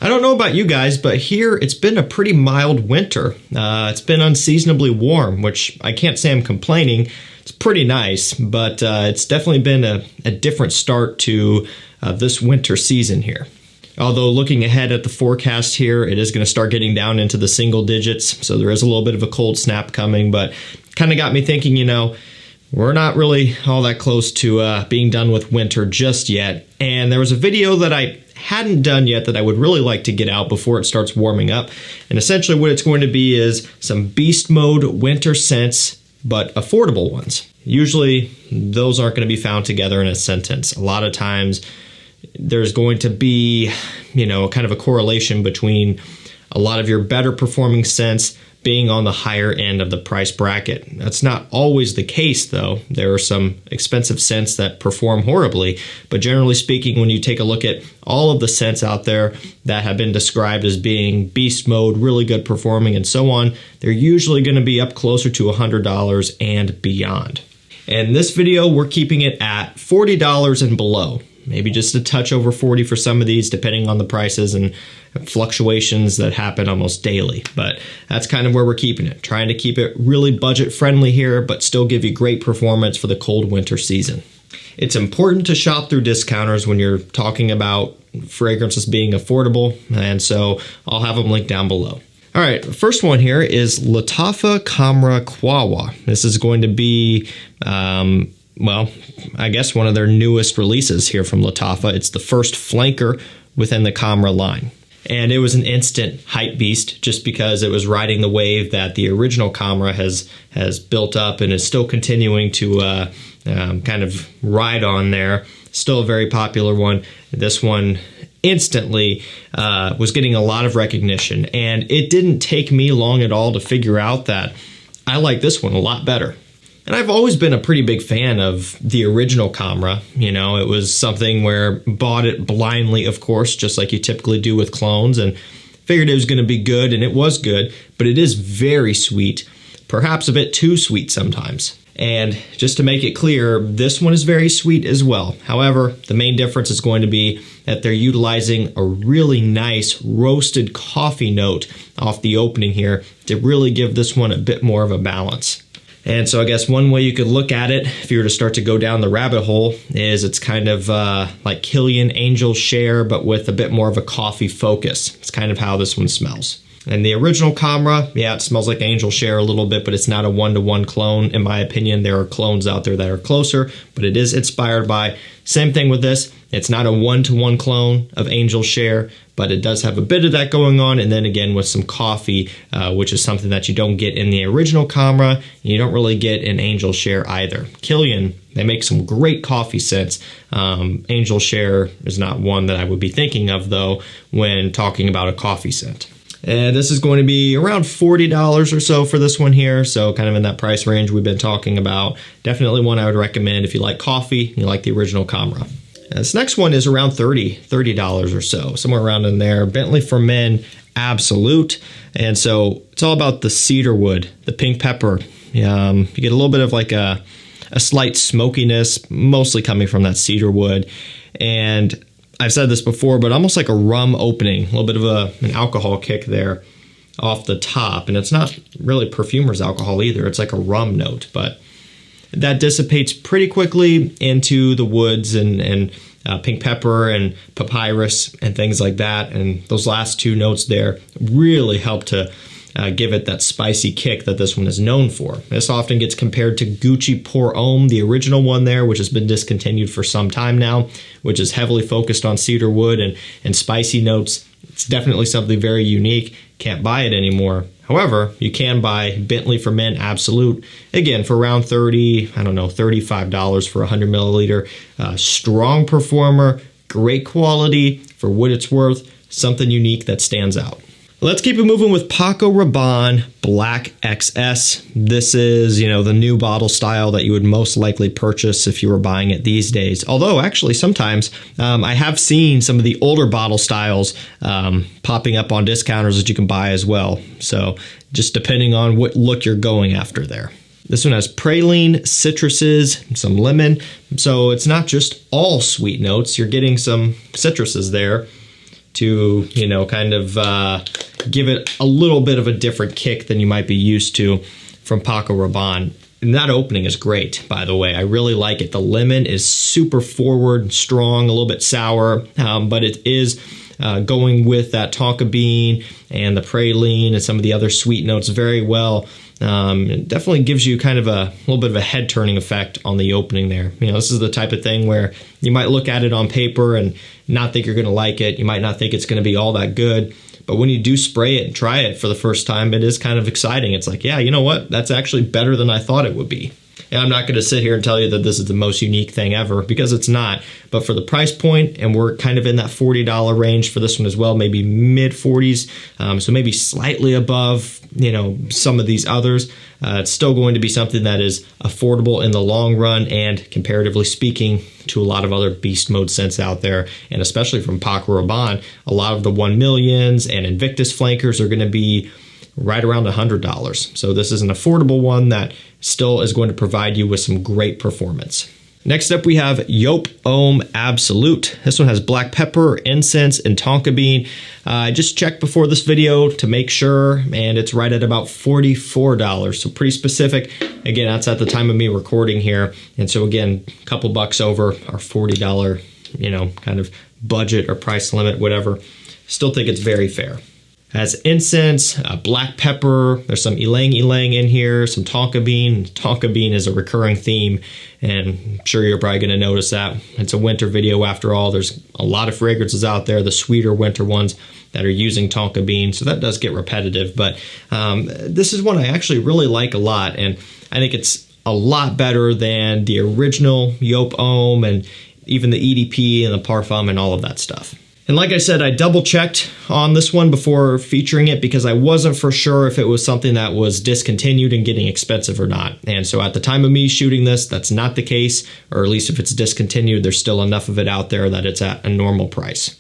I don't know about you guys, but here it's been a pretty mild winter. It's been unseasonably warm, which I can't say I'm complaining. It's pretty nice, but it's definitely been a different start to this winter season here. Although looking ahead at the forecast here, it is going to start getting down into the single digits, so there is a little bit of a cold snap coming, but kind of got me thinking, you know, we're not really all that close to being done with winter just yet. And there was a video that I hadn't done yet that I would really like to get out before it starts warming up. And essentially what it's going to be is some beast mode winter scents, but affordable ones. Usually those aren't going to be found together in a sentence. A lot of times there's going to be, you know, kind of a correlation between a lot of your better performing scents being on the higher end of the price bracket. That's not always the case, though. There are some expensive scents that perform horribly, but generally speaking, when you take a look at all of the scents out there that have been described as being beast mode, really good performing, and so on, they're usually going to be up closer to $100 and beyond. In this video, we're keeping it at $40 and below. Maybe just a touch over 40 for some of these, depending on the prices and fluctuations that happen almost daily. But that's kind of where we're keeping it. Trying to keep it really budget friendly here, but still give you great performance for the cold winter season. It's important to shop through discounters when you're talking about fragrances being affordable, and so I'll have them linked down below. All right, the first one here is LFA CRA Quaa. This is going to be well, I guess one of their newest releases here from LFA. It's the first flanker within the CRA line. And it was an instant hype beast just because it was riding the wave that the original CRA has built up and is still continuing to kind of ride on there. Still a very popular one. This one instantly was getting a lot of recognition. And it didn't take me long at all to figure out that I like this one a lot better. And I've always been a pretty big fan of the original CRA. You know, it was something where bought it blindly, of course, just like you typically do with clones, and figured it was going to be good, and it was good, but it is very sweet, perhaps a bit too sweet sometimes. And just to make it clear, this one is very sweet as well. However, the main difference is going to be that they're utilizing a really nice roasted coffee note off the opening here to really give this one a bit more of a balance. And so I guess one way you could look at it, if you were to start to go down the rabbit hole, is it's kind of like Killian Angel Share, but with a bit more of a coffee focus. It's kind of how this one smells. And the original CRA, yeah, it smells like Angel Share a little bit, but it's not a one-to-one clone. In my opinion, there are clones out there that are closer, but it is inspired by. Same thing with this. It's not a one-to-one clone of Angel Share, but it does have a bit of that going on, and then again with some coffee, which is something that you don't get in the original CRA, and you don't really get in Angel Share either. Killian, they make some great coffee scents. Angel Share is not one that I would be thinking of, though, when talking about a coffee scent. And this is going to be around $40 or so for this one here, so kind of in that price range we've been talking about. Definitely one I would recommend if you like coffee and you like the original CRA. This next one is around $30 or so, somewhere around in there. Bentley For Men Absolute. And so it's all about the cedar wood, the pink pepper. You get a little bit of like a slight smokiness, mostly coming from that cedar wood. And I've said this before, but almost like a rum opening, a little bit of an alcohol kick there off the top. And it's not really perfumer's alcohol either. It's like a rum note, but that dissipates pretty quickly into the woods and pink pepper and papyrus and things like that. And those last two notes there really help to give it that spicy kick that this one is known for. This often gets compared to Gucci Pour Homme, the original one there, which has been discontinued for some time now, which is heavily focused on cedar wood and spicy notes. It's definitely something very unique. Can't buy it anymore. However, you can buy Bentley For Men Absolute, again, for around $35 for 100 milliliter. Strong performer, great quality for what it's worth, something unique that stands out. Let's keep it moving with Paco Rabanne Black XS. This is, the new bottle style that you would most likely purchase if you were buying it these days. Although, actually, sometimes I have seen some of the older bottle styles popping up on discounters that you can buy as well. So, just depending on what look you're going after there. This one has praline, citruses, some lemon. So, it's not just all sweet notes. You're getting some citruses there. to, you know, kind of give it a little bit of a different kick than you might be used to from Paco Rabanne. And that opening is great, by the way. I really like it. The lemon is super forward, strong, a little bit sour, but it is going with that tonka bean and the praline and some of the other sweet notes very well. It definitely gives you kind of a little bit of a head-turning effect on the opening there. You know, this is the type of thing where you might look at it on paper and not think you're going to like it. You might not think it's going to be all that good. But when you do spray it and try it for the first time, it is kind of exciting. It's like, yeah, you know what? That's actually better than I thought it would be. And I'm not going to sit here and tell you that this is the most unique thing ever, because it's not. But for the price point, and we're kind of in that $40 range for this one as well, maybe mid 40s, so maybe slightly above, you know, some of these others. It's still going to be something that is affordable in the long run, and comparatively speaking to a lot of other beast mode scents out there, and especially from Paco Rabanne, a lot of the 1 millions and Invictus flankers are going to be right around $100. So this is an affordable one that still is going to provide you with some great performance. Next up, we have Yope Ohm Absolute. This one has black pepper, incense, and tonka bean. I just checked before this video to make sure, and it's right at about $44. So pretty specific. Again, that's at the time of me recording here. And so again, a couple bucks over our $40, you know, kind of budget or price limit, whatever. Still think it's very fair. Has incense, black pepper, there's some ylang ylang in here, some tonka bean. Tonka bean is a recurring theme, and I'm sure you're probably going to notice that. It's a winter video after all. There's a lot of fragrances out there, the sweeter winter ones, that are using tonka bean, so that does get repetitive. But this is one I actually really like a lot, and I think it's a lot better than the original Yope Ohm and even the EDP and the Parfum and all of that stuff. And like I said, I double checked on this one before featuring it because I wasn't for sure if it was something that was discontinued and getting expensive or not. And so at the time of me shooting this, that's not the case, or at least if it's discontinued, there's still enough of it out there that it's at a normal price.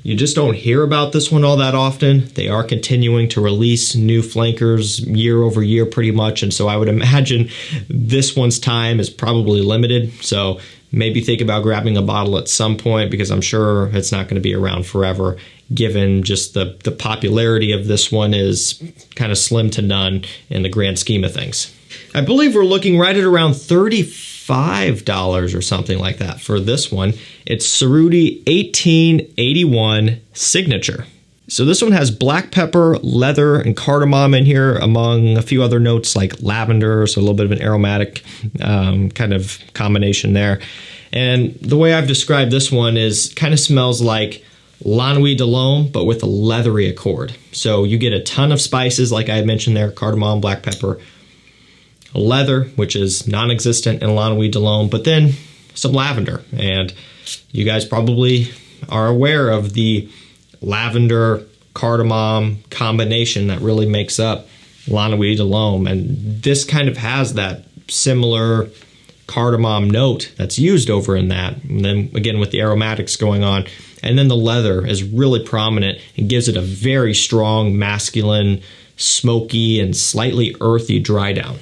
You just don't hear about this one all that often. They are continuing to release new flankers year over year pretty much, and so I would imagine this one's time is probably limited. So maybe think about grabbing a bottle at some point, because I'm sure it's not going to be around forever, given just the popularity of this one is kind of slim to none in the grand scheme of things. I believe we're looking right at around $35 or something like that for this one. It's Cerruti 1881 Signature. So this one has black pepper, leather, and cardamom in here, among a few other notes like lavender, so a little bit of an aromatic kind of combination there. And the way I've described this one is kind of smells like La Nuit de l'Homme, but with a leathery accord. So you get a ton of spices, like I had mentioned there, cardamom, black pepper, leather, which is non-existent in La Nuit de l'Homme, but then some lavender. And you guys probably are aware of the lavender cardamom combination that really makes up La Nuit de l'Homme, and this kind of has that similar cardamom note that's used over in that, and then again with the aromatics going on, and then the leather is really prominent and gives it a very strong masculine, smoky, and slightly earthy dry down.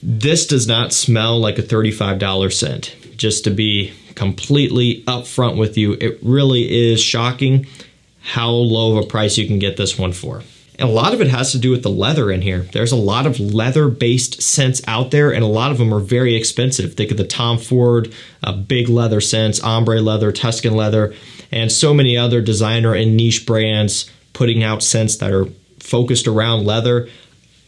This does not smell like a $35 scent. Just to be completely upfront with you, it really is shocking how low of a price you can get this one for. And a lot of it has to do with the leather in here. There's a lot of leather-based scents out there, and a lot of them are very expensive. Think of the Tom Ford big leather scents, ombre leather, Tuscan leather, and so many other designer and niche brands putting out scents that are focused around leather.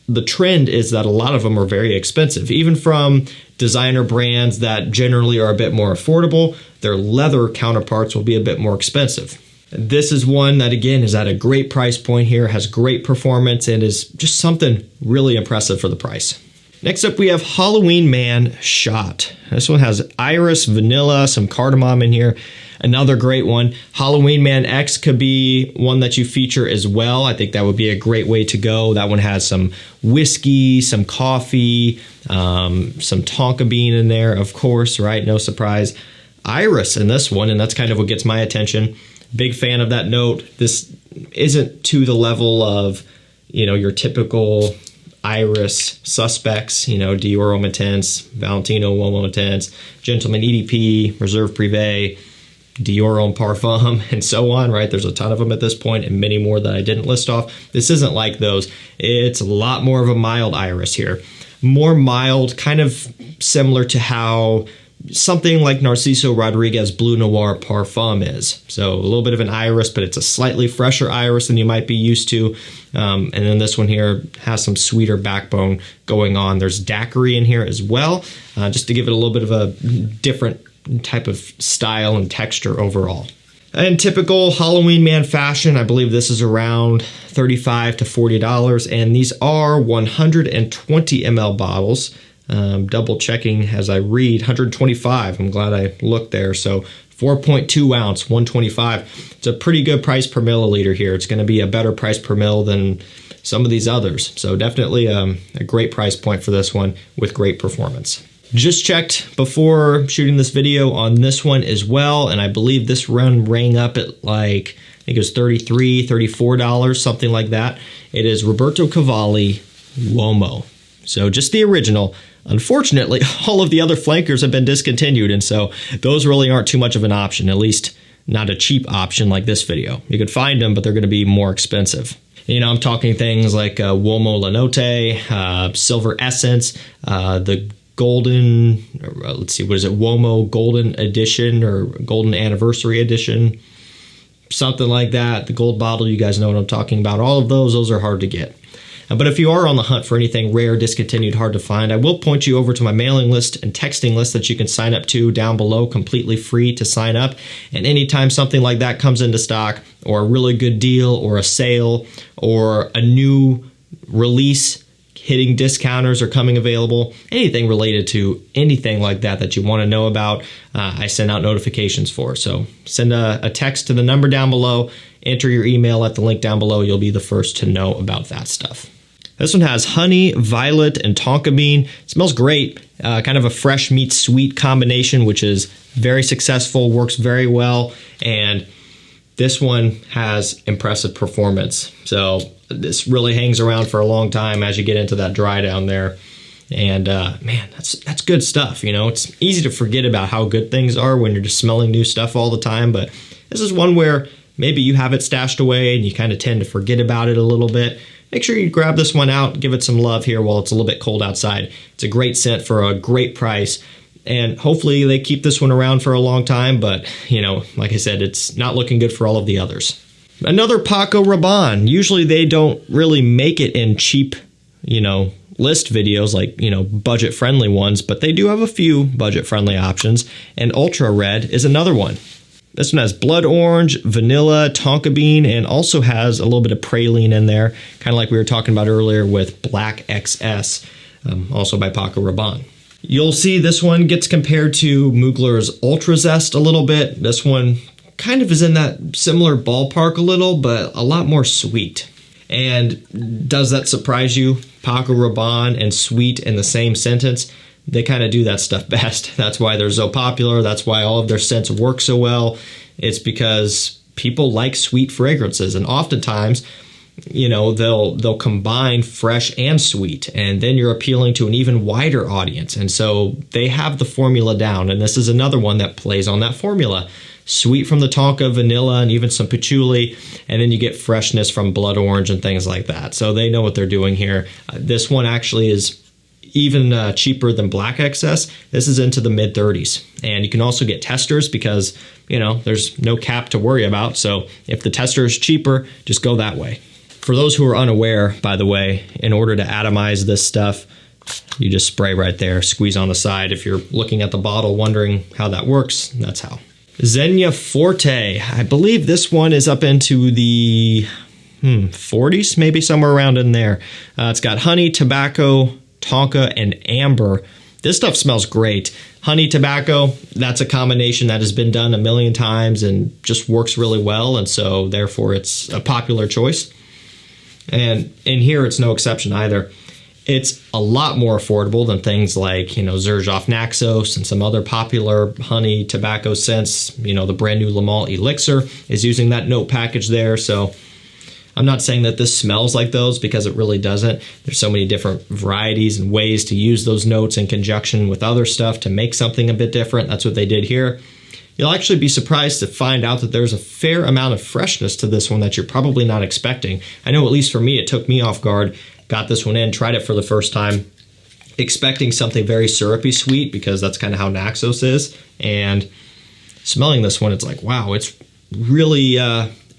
The trend is that a lot of them are very expensive. Even from designer brands that generally are a bit more affordable, their leather counterparts will be a bit more expensive. This is one that, again, is at a great price point here, has great performance, and is just something really impressive for the price. Next up, we have Halloween Man Shot. This one has iris, vanilla, some cardamom in here. Another great one. Halloween Man X could be one that you feature as well. I think that would be a great way to go. That one has some whiskey, some coffee, some tonka bean in there, of course, right? No surprise. Iris in this one, and that's kind of what gets my attention. Big fan of that note. This isn't to the level of, you know, your typical iris suspects, you know, Dior Homme Intense, Valentino Homme Intense, Gentleman EDP, Reserve Privé, Dior Homme Parfum, and so on, right? There's a ton of them at this point and many more that I didn't list off. This isn't like those. It's a lot more of a mild iris here. More mild, kind of similar to how something like Narciso Rodriguez Blue Noir Parfum is. So a little bit of an iris, but it's a slightly fresher iris than you might be used to. And then this one here has some sweeter backbone going on. There's daiquiri in here as well, just to give it a little bit of a different type of style and texture overall. In typical Halloween man fashion, I believe this is around $35 to $40, and these are 120 ml bottles. Double checking as I read, 125. I'm glad I looked there. So 4.2 ounce, 125. It's a pretty good price per milliliter here. It's going to be a better price per mil than some of these others. So definitely a great price point for this one with great performance. Just checked before shooting this video on this one as well, and I believe this run rang up at like, I think it was $33, $34, something like that. It is Roberto Cavalli Wo. So just the original. Unfortunately, all of the other flankers have been discontinued, and so those really aren't too much of an option, at least not a cheap option like this video. You could find them, but they're going to be more expensive. You know, I'm talking things like Uomo La Notte, Silver Essence, the Golden, let's see, what is it, Uomo Golden Edition or Golden Anniversary Edition, something like that. The gold bottle, you guys know what I'm talking about. All of those are hard to get. But if you are on the hunt for anything rare, discontinued, hard to find, I will point you over to my mailing list and texting list that you can sign up to down below, completely free to sign up. And anytime something like that comes into stock, or a really good deal, or a sale, or a new release hitting discounters or coming available, anything related to anything like that that you want to know about, I send out notifications for. So send a text to the number down below, enter your email at the link down below. You'll be the first to know about that stuff. This one has honey, violet, and tonka bean. It smells great. Kind of a fresh meets sweet combination, which is very successful, works very well. And this one has impressive performance. So this really hangs around for a long time as you get into that dry down there. And man, that's good stuff. You know, it's easy to forget about how good things are when you're just smelling new stuff all the time. But this is one where maybe you have it stashed away and you kind of tend to forget about it a little bit. Make sure you grab this one out, give it some love here while it's a little bit cold outside. It's a great scent for a great price. And hopefully they keep this one around for a long time, but you know, like I said, it's not looking good for all of the others. Another Paco Rabanne. Usually they don't really make it in cheap, you know, list videos like, you know, budget friendly ones, but they do have a few budget friendly options. And Ultra Red is another one. This one has blood orange, vanilla, tonka bean, and also has a little bit of praline in there, kind of like we were talking about earlier with Black XS, also by Paco Rabanne. You'll see this one gets compared to Mugler's Ultra Zest a little bit. This one kind of is in that similar ballpark a little, but a lot more sweet. And does that surprise you? Paco Rabanne and sweet in the same sentence? They kind of do that stuff best. That's why they're so popular. That's why all of their scents work so well. It's because people like sweet fragrances, and oftentimes, you know, they'll combine fresh and sweet, and then you're appealing to an even wider audience. And so they have the formula down, and this is another one that plays on that formula. Sweet from the tonka, vanilla, and even some patchouli, and then you get freshness from blood orange and things like that. So they know what they're doing here. This one actually is even cheaper than Black XS. This is into the mid-30s. And you can also get testers because, you know, there's no cap to worry about. So if the tester is cheaper, just go that way. For those who are unaware, by the way, in order to atomize this stuff, you just spray right there, squeeze on the side. If you're looking at the bottle wondering how that works, that's how. Zenya Forte. I believe this one is up into the 40s, maybe somewhere around in there. It's got honey, tobacco, tonka, and amber. This stuff smells great. Honey, tobacco, that's a combination that has been done a million times and just works really well, and so therefore it's a popular choice. And in here it's no exception either. It's a lot more affordable than things like, you know, Xerjoff Naxos and some other popular honey tobacco scents. You know, the brand new Le Male Elixir is using that note package there, so I'm not saying that this smells like those because it really doesn't. There's so many different varieties and ways to use those notes in conjunction with other stuff to make something a bit different. That's what they did here. you'll actually be surprised to find out that there's a fair amount of freshness to this one that you're probably not expecting. I know at least for me, it took me off guard. Got this one in, tried it for the first time, expecting something very syrupy sweet because that's kind of how Naxos is. And smelling this one, it's like, wow, it's really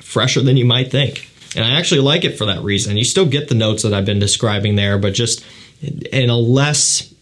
fresher than you might think. And I actually like it for that reason. You still get the notes that I've been describing there, but just in a less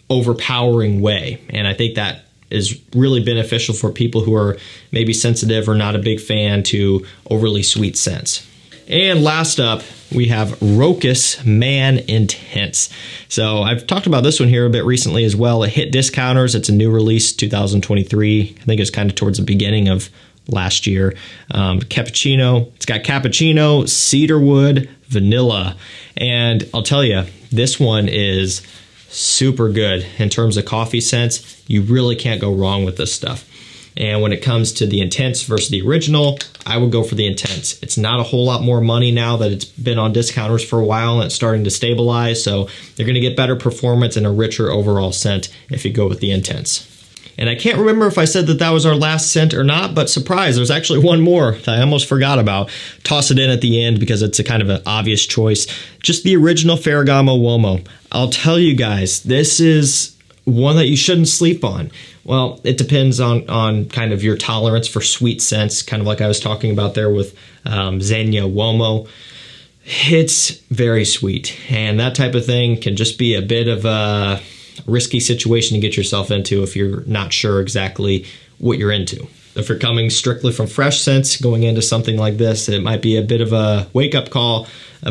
overpowering way. And I think that is really beneficial for people who are maybe sensitive or not a big fan to overly sweet scents. And last up, we have Rocus Man Intense. So I've talked about this one here a bit recently as well. It hit discounters. It's a new release, 2023. I think it's kind of towards the beginning of last year. Cappuccino. It's got cappuccino, cedarwood, vanilla. And I'll tell you, this one is super good in terms of coffee scents. You really can't go wrong with this stuff. And when it comes to the Intense versus the original, I would go for the Intense. It's not a whole lot more money now that it's been on discounters for a while and it's starting to stabilize. So you're going to get better performance and a richer overall scent if you go with the Intense. And I can't remember if I said that that was our last scent or not, but surprise, there's actually one more that I almost forgot about. Toss it in at the end because it's a kind of an obvious choice. Just the original Ferragamo Uomo. I'll tell you guys, this is one that you shouldn't sleep on. Well, it depends on kind of your tolerance for sweet scents, kind of like I was talking about there with Zenya Uomo. It's very sweet, and that type of thing can just be a bit of a risky situation to get yourself into if you're not sure exactly what you're into. If you're coming strictly from fresh scents going into something like this, it might be a bit of a wake-up call,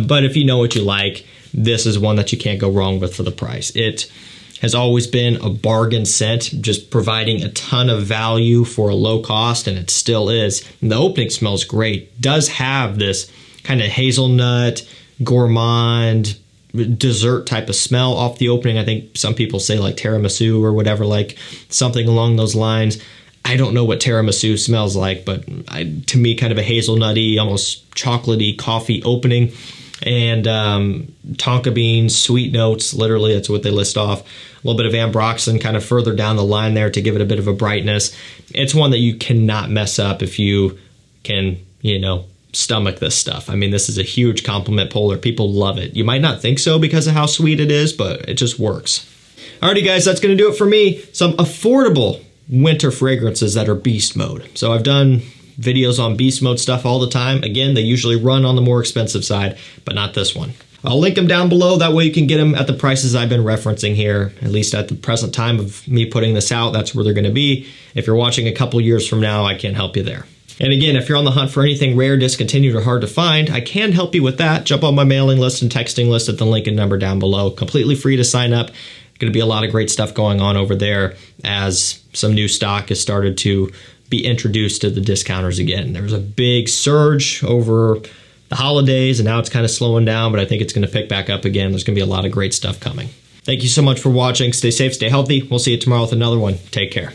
but if you know what you like, this is one that you can't go wrong with for the price. It has always been a bargain scent, just providing a ton of value for a low cost, and it still is. And the opening smells great. Does have this kind of hazelnut, gourmand, dessert type of smell off the opening. I think some people say like tiramisu or whatever, like something along those lines. I don't know what tiramisu smells like, but to me, kind of a hazelnutty, almost chocolatey coffee opening. And tonka beans, sweet notes, literally that's what they list off. A little bit of ambroxan kind of further down the line there to give it a bit of a brightness. It's one that you cannot mess up if you can, stomach this stuff. I mean, this is a huge compliment polar. People love it. You might not think so because of how sweet it is, but it just works. Alrighty guys, that's going to do it for me. Some affordable winter fragrances that are beast mode. So I've done videos on beast mode stuff all the time. Again, they usually run on the more expensive side, but not this one. I'll link them down below. That way you can get them at the prices I've been referencing here, at least at the present time of me putting this out. That's where they're going to be. If you're watching a couple years from now, I can't help you there. And again, if you're on the hunt for anything rare, discontinued, or hard to find, I can help you with that. Jump on my mailing list and texting list at the link and number down below. Completely free to sign up. Going to be a lot of great stuff going on over there as some new stock has started to be introduced to the discounters again. There was a big surge over the holidays, and now it's kind of slowing down, but I think it's going to pick back up again. There's going to be a lot of great stuff coming. Thank you so much for watching. Stay safe, stay healthy. We'll see you tomorrow with another one. Take care.